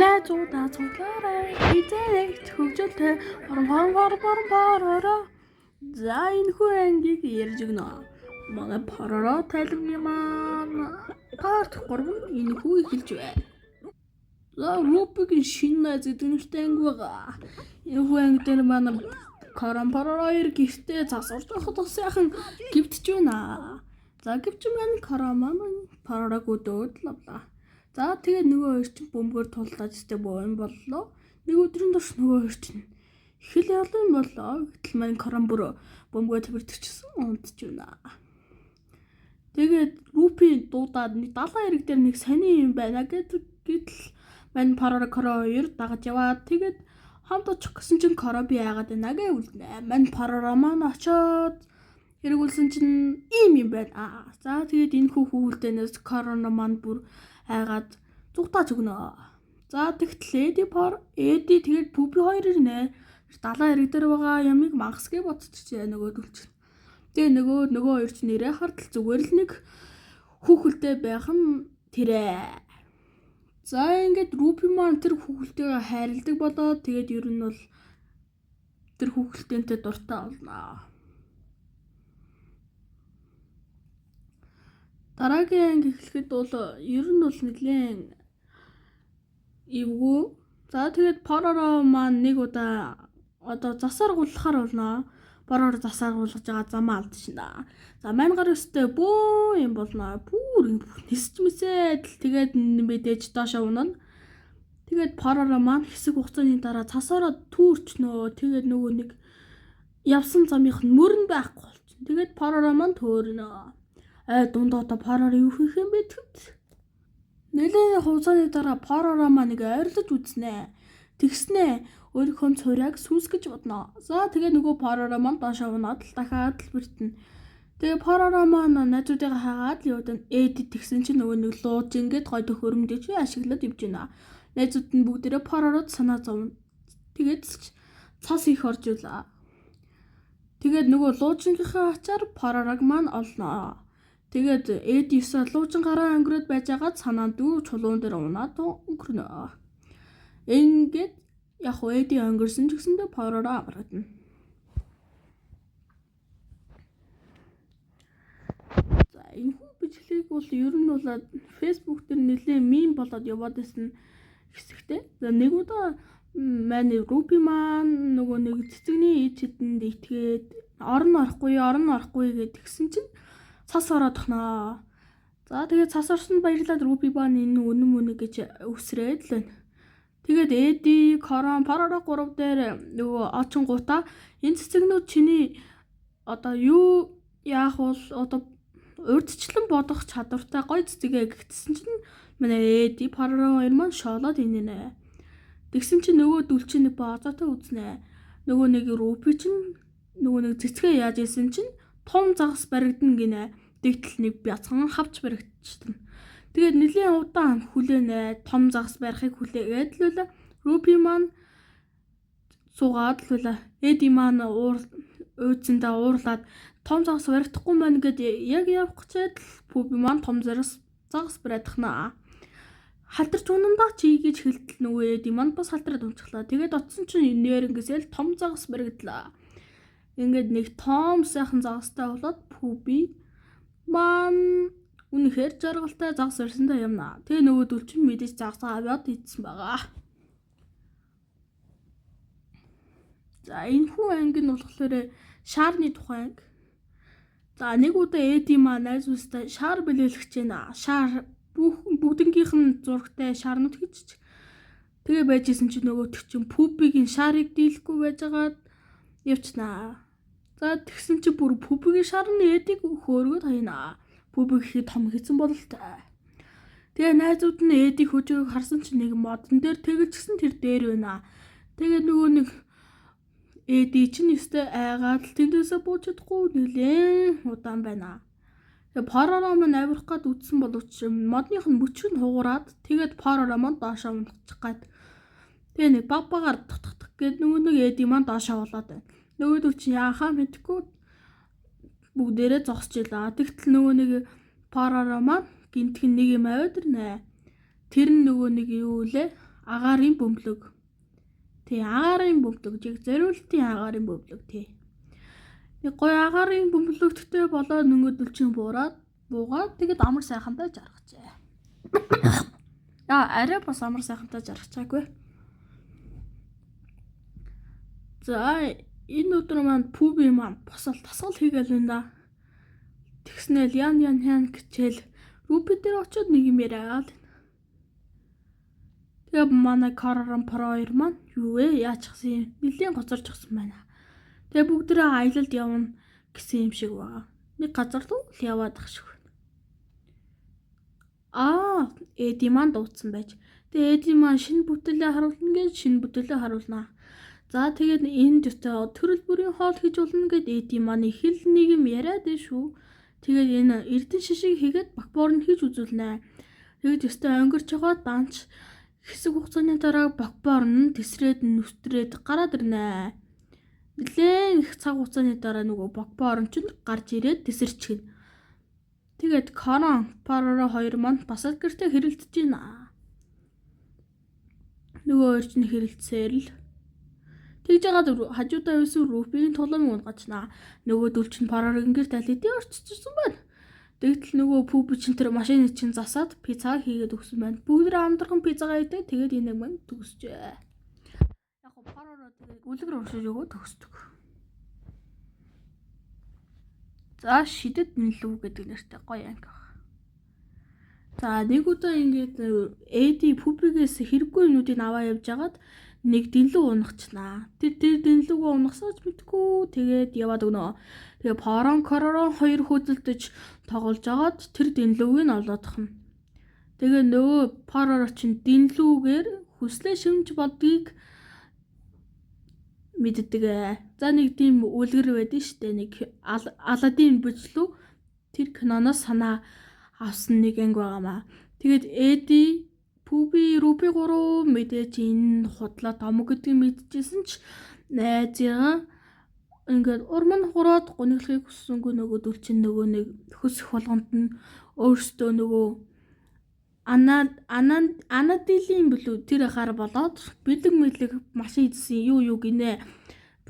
найзуудаа цуглаарай хизээ хөгжилтэй параа. За энэ хүү ангийг ярьж өгнө. Манай параараа тайлбарны маань парт 3 энэ хүү эхэлж байна. За Рубигийн шинэ найз гэдэг нэртэй анги байгаа. Энэ хүү анги дээр манай параараа гэртээ засварч байхад бас яхан гівтж байна. За гівч маань параарааг өдөөд лавлаа. За тэгээд нөгөө хоёр чинь бөмбөр тулдаж өстэй боон боллоо. Нэг өдрийн турш нөгөө хоёр чинь хэл ялын боллоо. Гэтэл маань бүр бөмбөгөө төвөрдөгчсөн унтж байна. Тэгээд Рупи дуудаад 70 хэрэг дээр нэг сони юм байна гэтэл маань параараа хоёр дагаж яваад тэгээд хамт очих гэсэн чинь би яагаад байна гэвэлнэ. Маань параараа маань очоод хэрэгүүлсэн чинь ийм юм байна. За тэгээд энэ хүүхдэнээс корона маань бүр айгаад зүгтааж өгнө. За тэгтлээ Эди тэгээд Пупи хоёр ирнэ. 70 хэрэг дээр байгаа ямиг мангасгээ бодчихжээ нөгөө дүлч. Тэгээ нөгөө хоёр ч нэрээ хартал зүгээр л нэг хүүхэлтэй байх нь тэрэ. За ингээд Рупи маань тэр хүүхэлтэйгээ хайрладаг болоод тэгээд ер нь бол тэр хүүхэлтэйнтэй дуртай болно. Дараагийн анги эхлэхэд бол ер нь бол нэлийн эвгүй. За тэгээд параараа маань нэг удаа засааргуулахаар болно. Параараа засааргуулж байгаа замаа алдчихна. За маань гар өстэй бөө юм болно. Бүр нисч мэсээд тэгээд мэдээж доошоо унана. Тэгээд параараа маань хэсэг хугацааны дараа цасаараа түүрчнөө. Тэгээд нөгөө нэг явсан замынх нь мөрөн байхгүй болчихно. Тэгээд параараа маань төөрнө. Дундаа параараа юу хийх юм бэ тэгэд? Нэлээд хугацааны дараа параараа маань нэг ойрлож үзнэ. Тэгснэ өөрийнхөө цурайг сүнс гэж бодно. За тэгээ нөгөө параараа маань доошоо унаад дахиад л бэртэнэ. Тэгээ параараа маань найзуудыгаа хагаад явдан Эдит тэгсэн чинь нөгөө нэг лууж ингээд гой төхөөрөмдөж ашиглаад явж байна. Найзууд нь бүгдээрээ параараад санаа зовно. Тэгээд цас их орж илаа. Тэгээд нөгөө луужингийнхаа ачаар параарааг маань олно. Тэгээд Эди луужин гараа өнгөрөөд байж байгаа санаанд чулуун дээр унаад өнгөрнө. Ингээд яг Эди өнгөрсөн ч гэсэндээ параараа амрагдана. За энэ хүү бичлэгийг бол ер нь бол Facebook дээр нэлээд мем болоод яваад байсан хэсэгтэй. За нэг удаа маань Рупи маань нөгөө нэг цэцэгний ид хэдэнд итгээд орон орохгүй гэдгсэн чинь цас ороод тахнаа. За тэгээд цас орсонд баярлаад Рупи баан энэ үнэн гэж өсрээд л байна. Тэгээд Эди, Корон, параараа 3 дээр нөгөө очингуудаа энэ цэцэгнүүд чиний юу яах бол урдчлан бодох чадвартай гой цэцэгэ гэтсэн чинь манай Эди параараа 2 маань шоолоод инэнэ. Тэгсэн чинь нөгөө дүлчин нэг баазаатай үзнэ. Нөгөө нэг Рупи чинь нөгөө нэг цэцгээ яаж ийсэн чинь том загас баригдана гинэ. Тэгтэл нэг бяцхан хавч баригдчихсан. Тэгээд нэлийн удаан хүлээнэ. Том загас барихыг хүлээгээд л Рупи маань суугаад л Эди маань өөцөндөө уурлаад том загас баригдахгүй маань гэдэг яг явах гэчээд Пупи маань том загас баригдахнаа. Халтарч унандаа чи гэж хэлтэл нөгөө Эди маань бас халтраад унцглаа. Тэгээд утсан чинь нэрнгээсэл том загас баригдлаа. Ингээд нэг том сайхан загастай болоод Пупи маань үнэхээр жаргалтай загас барьсандаа юмнаа. Тэгээ нөгөө дүлчин мэдээж загасаа аваад идсэн байгаа. За энэ хүү анги нь болохоор шаарны тухай анги. За нэг удаа Эди маань найзуудтай шаар бэлээлгэж байна. Шаар бүгднгийнх нь зурагтай шаарнууд хийж. Тэгээ байжсэн чинь нөгөө чинь Пупигийн шаарыг дийлэхгүй байжгаад явчнаа. За тэгсэн чи бүр Пупигийн шар нь Эдиг хөөргөд хайнаа. Пупи гэхэд том хийсэн бололтой. Тэгээ найзууд нь Эдиг хөжөөг харсан чинь нэг модон дээр тэгэлжсэн тэр дээр байна. Тэгээ нөгөө нэг Эди чинь өстэй айгаад л тэндээсээ бууж чадахгүй нэлээд удаан байна. Тэгээ параараа маань авирах гад үтсэн боловч модных нь мөчг нь хугараад тэгээд параараа маань доошоо унах гад. Тэгээ нэг багаар тутах гээд нөгөө нэг Эди маань доошоо болоод байна. Нөгөө чинь яахаа мэдгүй бүгдээрээ зогсож илаа. Тэгтэл нөгөө нэг параараа маань гинтхэн нэг юм аваад ирнэ. Тэр нь нөгөө нэг юу лээ? Агаарын бөмбөлөг. Тий, агаарын бөмбөлөг. Яг зориултын агаарын бөмбөлөг тий. Нэг гоё агаарын бөмбөлөгтэй болоод нөгөөдөл чинь буугаад тэгээд амар сайхантай жаргажээ. Арай бас амар сайхантай жаргачаагүй. За энэ өдөр маань пүби маань босол тасгал хийгээл байна да. Тэгснээл ян гэчээл Рупи дээр очиод нэг юм яриад. Тэгээ манай Караран Про2 маань юу вэ? Яачихсан юм? Нилийн гоцорч гсэн байна. Тэгээ бүгдээ аялалд явна гэсэн юм шиг байгаа. Нэг газар руу л яваад ах шиг байна. Эди маань дуудсан байж. Тэгээ Эди маань шинэ бүтээлээ харуулна гэж шинэ бүтээлээ харуулнаа. За тэгээд энэ дэвтэ төрөл бүрийн хоол хийж болно гэд Эди маань хэл нэг юм яриад дээ шүү. Тэгээд энэ эрдэн шишиг хийгээд Бакбоор нь хийж үзүүлнэ. Тэгээд өстэй өнгөрч байгаа данч хэсэг хугацааны дараа Бакбоор нь тесрээд нүстрээд гараад ирнэ. Нэлээд их цаг хугацааны дараа нөгөө Бакбоор нь ч гарч ирээд тесэрчихнэ. Тэгээд Каран Парара хоёр маань бас гэртээ хэрэлдэж байна. Нөгөө хоёр ч хэрэлдсээр л тэгж яагаад хажуудаа байсан Рупигийн тулам унгачнаа. Нөгөө дүүл чинь Парарагийн гэрт алидээ орччихсан байна. Тэгтэл нөгөө Пүби чинь тэр машины чинь засаад пицца хийгээд өгсөн байна. Бүгдээ амдархан пиццагаа идээ тэгээд энийг маань төгсжээ. Яг го Парара тэгээд үлгэр уншиж өгөө төгсдөг. За шидэт нэлүү гэдэг нэртэй гоё анги баг. За нэг удаа ингээд Эди Пүбигээс хэрэггүй юмнуудыг аваа явж агаад нэг дэнлүү унагчнаа. Тэр дэнлүүгөө унагсаач мэдгүй тэгээд яваад өгнө. Тэгээ Паран Караран хоёр хөдөлдөж тоглож агаад тэр дэнлүүгийг олоодохно. Тэгээ нөгөө Парара чинь дэнлүүгээр хүслээ шимж болдгийг мэддэг. За нэг тийм үлгэр байдэн штэ нэг Аладдин бүжлүү тэр киноноос санаа авсан нэг анги байгаамаа. Тэгээд Эди Пүби Рупи 3 мэдээж энэ худлаа домог гэдгийг мэдчихсэн ч найзыгаа ингээд урман хураад гониглохыг хүссэнгүй нөгөө дүүл чинь нөгөө нэг хөсөх болгонд нь өөртөө нөгөө Анадилийн бүлүү тэр гар болоод бэлэг машин идсэн юу гинэ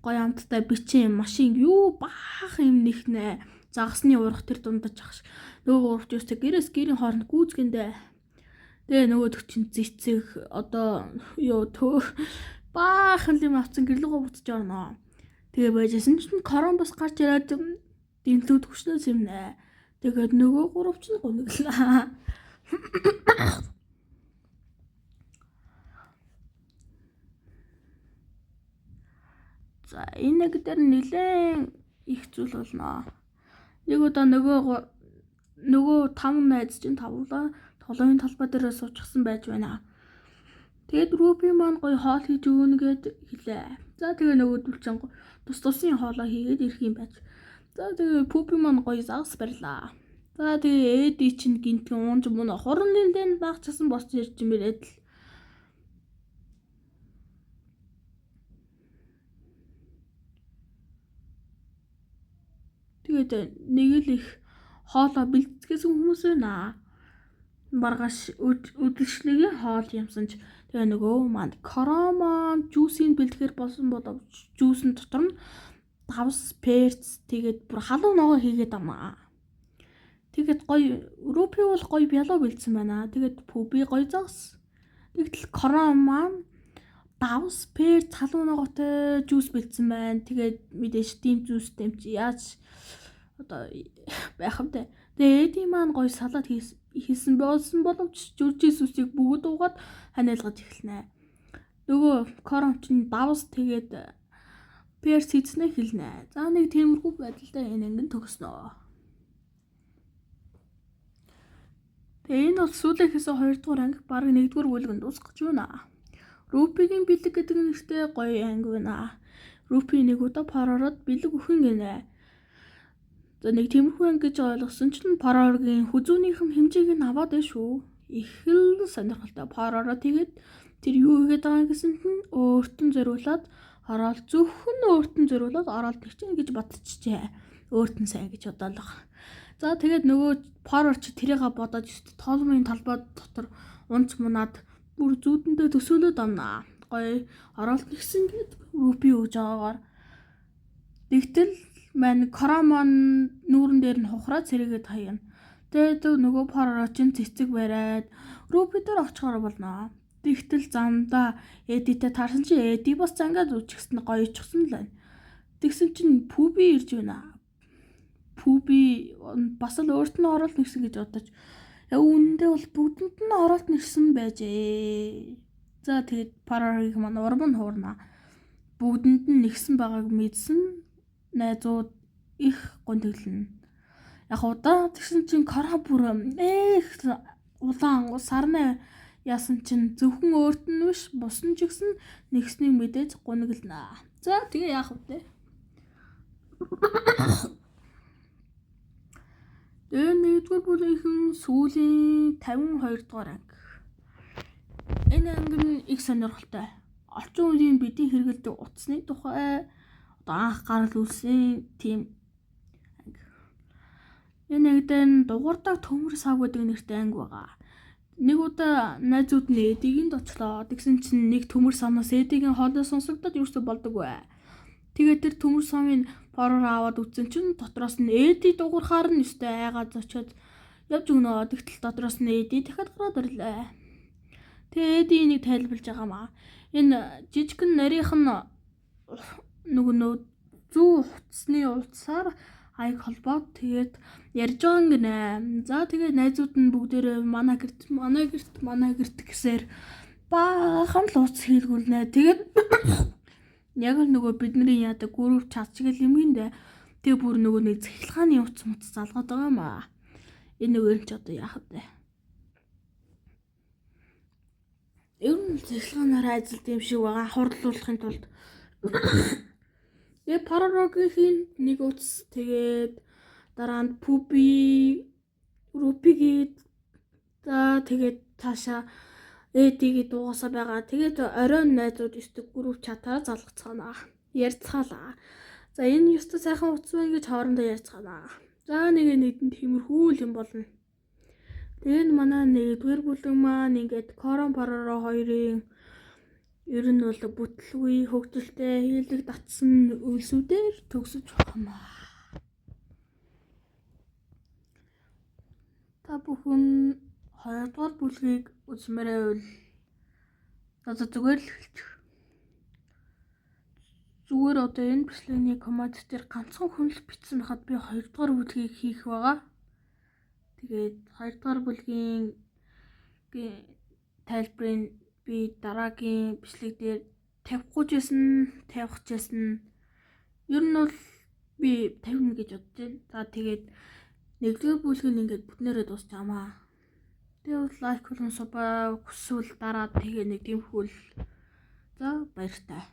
гоё амттай бичэн машин юу баах юм нэхнэ загасны урах тэр дундаж ах нөгөө урах юустай гэрийн хооронд гүйцгэндэ. Тэгээ нөгөө төгчин зэцэг одоо юу төө баахан юм авцсан гэрлэгөө бутаж орно. Тэгээ байжсэн чинь корон бас гарч ирээд дэнлүүд хүчнээс юм нэ. Тэгээд нөгөө гуравч нь гониглаа. За энэ дээр нэлээд их зүйл болно. Нэг удаа нөгөө 5 найз чинь тавлаа толгойн талбай дээр суучихсан байж байна. Тэгээд Рупи маань гоё хоол хийж өгнө гэд хэлээ. За тэгээ нөгөөдөл чинь тусын хоолоо хийгээд ирэх юм байж. За тэгээ Пүби маань гоё загас барьлаа. За тэгээ Эди чинь гинтэн уунж мөн хорон дэнд багчсан босч ирж мэрээд л. Тэгээд нэг л их хоолоо бэлтгэсэн хүмүүс байна. Маргааш үдшилгийн хоол юмсан ч тэгээ нөгөө манд коромон жүүсийг бэлтгэхэр болсон боловч жүүсийн дотор нь давс перц тэгээд бүр халуун ногоо хийгээд амаа. Тэгээд гоё Рупи бол гоё бялуу бэлдсэн байна. Тэгээд Пүби гоё загас. Тэгтэл коромон давс перц халуун ногоотой жүүс бэлдсэн байна. Тэгээд мэдээж тийм жүүстэй юм чи яаж одоо байх юм бэ? Тэгээд Эди маань гоё салат хийсэн болсон боловч жүржис үсийг бүгд уугаад ханиалгаж эхэлнэ. Нөгөө кором чинь давс тэгээд перс хийснэ хэлнэ. За нэг тиймэрхүү байдалтай энэ ангин төгснөө. Тэгээ энэ бол сүүлийнхээс 2 дугаар анги баг 1 дугаар бүлгэнд дуусгаж байна. Рупигийн бэлэг гэдэг нэртэй гоё анги байна. Рупи нэг удаа Парарад бэлэг өхөн гинэ. За нэг тиймэрхүү анги гэж ойлгосон чинь Парарагийн хүзүүнийх нь хэмжээг нь аваад байна шүү. Их л сонирхолтой. Парара тэгээд тэр юу хийгээд байгаа гэсэнд нь өөртөө зориулаад ороод зөвхөн өөртөө зориулаад ороод ирчихэ гэж бодчихжээ. Өөртөө сайн гэж бодлоо. За тэгээд нөгөө Парар ч тэрийгээ бодоод тоолмын талбай дотор унц мунаад бүр зүүдэндээ төсөөлөд амнаа. Гоё оролт нэгсэн гээд рупи өгж байгаагаар. Тэгтэл маань корамон нүүрэн дээр нь хухраад сэргээд хаяна. Тэгээд нөгөө паророчин цэцэг бариад рупи дээр очихоор болно. Тэгтэл замдаа эдитэй таарсан чи эди бас зангаад үчихсэн гоё ичихсэн л байна. Тэгсэн чинь пүби ирж байна. Пүби бас л өөрт нь оролт нэгсэн гэж бодож. Үүндээ бол бүгдэнд нь оролт нэгсэн байжээ. За тэгээд парорыг маань урам нь хуурна. Бүгдэнд нь нэгсэн байгааг мэдсэн найзууд их гонтөглөн. Яг удаа тэгсэн чинь кара бүр улаан сарны яасан чинь зөвхөн өөрт нь биш бусан ч гэсэн нэгснийг мэдээж гонглнаа. За тэгээ яах вэ? Тэгээ нэгдүгээр бүлгийн сүүлийн 52 дугаар анги. Энэ анги нь их сонирхолтой. Орчин үеийн бидний хэрэгэлдэг утасны тухай анх гарал үүссэн тийм анги. Энэ ангид дугуйрдаг төмөр сав гэдэг нэртэй анги байгаа. Нэг удаа найзууд нь эдигэнд очлоо. Тэгсэн чинь нэг төмөр савнаас эдигийн хоолой сонсогдоод юусоо болдог вэ? Тэгээд тэр төмөр савын парор аваад үтсэн чинь дотроос нь эди дугуйрахаар нь өстэй айгаад зочиод явж өгнө. Тэгтэл дотроос нь эди дахиад гараад ирлээ. Тэгээд эди энийг тайлбарлаж байгаамаа. Энэ жижигхэн нарийнх нь нөгөө зүү утасны утсаар аяг холбоод тэгээд ярьж байгаа юм гинэ. За тэгээд найзууд нь бүгдээрээ манай гэрт гэсээр баахан л уц хийлгүүлнэ. Тэгээд яг л нөгөө бидний яадаг гүрв чат шиг л юм гиндэ. Тэгээ бүр нөгөө нэг цахилгааны утас залгаад байгаа юм аа. Энэ нөгөө ч одоо яах вэ? Ер нь цахилгаанаараа ажилт юм шиг байгаа. Хурдлуулахын тулд тэгээ паророгийн нэг утас тэгээд дараа нь пүби рупигээд за тэгээд цаашаа эдигээ дуусаа байгаа. Тэгээд оройн найзууд өстөг гүрв чатаараа залгацгаана. Ярьцгаалаа. За энэ ёстой сайхан утас байна гэж хоорондоо ярьцгаана. За нэгэн тиймэрхүү юм болно. Тэгээд манай нэгдүгээр бүлэг маань ингээд корон пароро хоёрын ер нь бол бүтлгүй хөгжилтэй хийлэг татсан үйлсүүдээр төгсөж байна. Та бүхэн 2 дугаар бүлгийг үзмээрээ бол одоо зүгээр л эхэлж. Зүгээр одоо энэ бичлэгийн команд дээр ганцхан хүн л бичсэн хаад би 2 дугаар бүлгийг хийх байгаа. Тэгээд 2 дугаар бүлгийн тайлбарыг би дараагийн бичлэг дээр тавих гэсэн. Ер нь бол би 50 гэж бодож байна. За тэгээд нэгдүгээр бүлгийг ингээд бүтнээрээ дуусчаамаа. Тэгээд лайк болон субсcribe хүсвэл дараа тэгээ нэг тийм хөл. За баяртай.